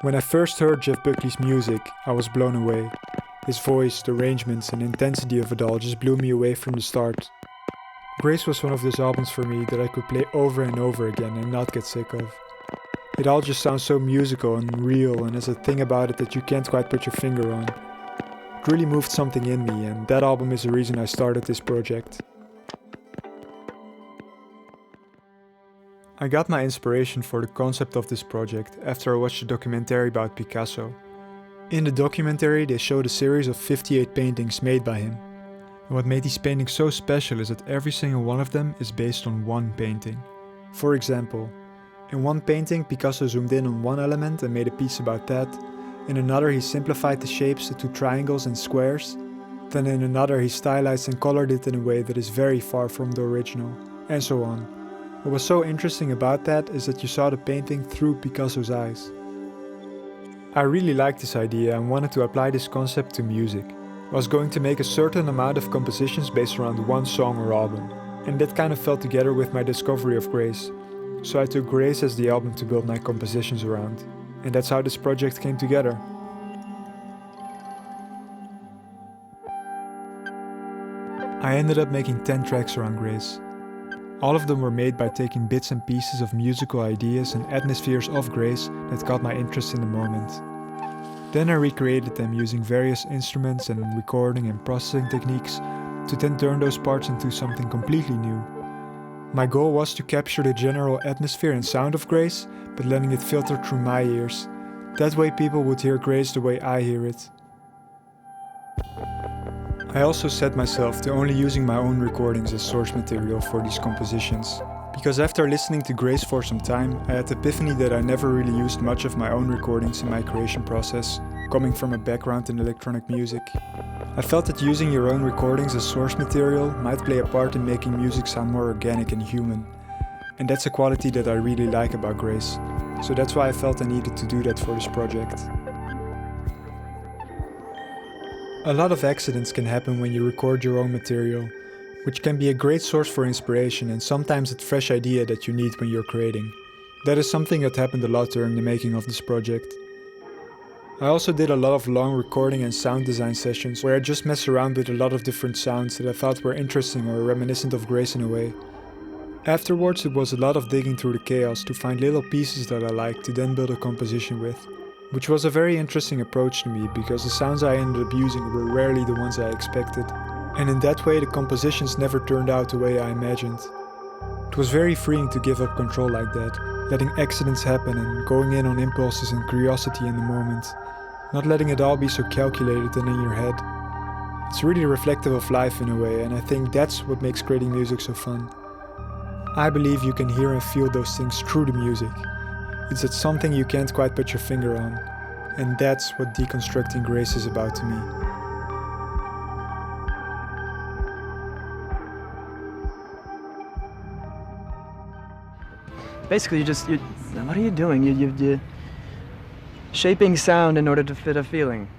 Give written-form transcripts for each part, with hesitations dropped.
When I first heard Jeff Buckley's music, I was blown away. His voice, the arrangements and intensity of it all just blew me away from the start. Grace was one of those albums for me that I could play over and over again and not get sick of. It all just sounds so musical and real, and has a thing about it that you can't quite put your finger on. It really moved something in me, and that album is the reason I started this project. I got my inspiration for the concept of this project after I watched a documentary about Picasso. In the documentary they showed a series of 58 paintings made by him. And what made these paintings so special is that every single one of them is based on one painting. For example, in one painting Picasso zoomed in on one element and made a piece about that. In another he simplified the shapes into triangles and squares. Then in another he stylized and colored it in a way that is very far from the original, and so on. What was so interesting about that is that you saw the painting through Picasso's eyes. I really liked this idea and wanted to apply this concept to music. I was going to make a certain amount of compositions based around one song or album, and that kind of fell together with my discovery of Grace. So I took Grace as the album to build my compositions around, and that's how this project came together. I ended up making 10 tracks around Grace. All of them were made by taking bits and pieces of musical ideas and atmospheres of Grace that caught my interest in the moment. Then I recreated them using various instruments and recording and processing techniques to then turn those parts into something completely new. My goal was to capture the general atmosphere and sound of Grace, but letting it filter through my ears. That way people would hear Grace the way I hear it. I also set myself to only using my own recordings as source material for these compositions, because after listening to Grace for some time, I had the epiphany that I never really used much of my own recordings in my creation process, coming from a background in electronic music. I felt that using your own recordings as source material might play a part in making music sound more organic and human, and that's a quality that I really like about Grace, so that's why I felt I needed to do that for this project. A lot of accidents can happen when you record your own material, which can be a great source for inspiration and sometimes a fresh idea that you need when you're creating. That is something that happened a lot during the making of this project. I also did a lot of long recording and sound design sessions where I just messed around with a lot of different sounds that I thought were interesting or reminiscent of Grace in a way. Afterwards it was a lot of digging through the chaos to find little pieces that I liked to then build a composition with. Which was a very interesting approach to me because the sounds I ended up using were rarely the ones I expected. And in that way the compositions never turned out the way I imagined. It was very freeing to give up control like that, letting accidents happen and going in on impulses and curiosity in the moment. Not letting it all be so calculated and in your head. It's really reflective of life in a way, and I think that's what makes creating music so fun. I believe you can hear and feel those things through the music. It's that something you can't quite put your finger on. And that's what Deconstructing Grace is about to me. Basically, what are you doing? You're shaping sound in order to fit a feeling.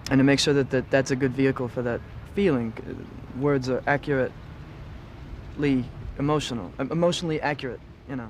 And to make sure that that's a good vehicle for that feeling. Words are accurately emotionally accurate, you know.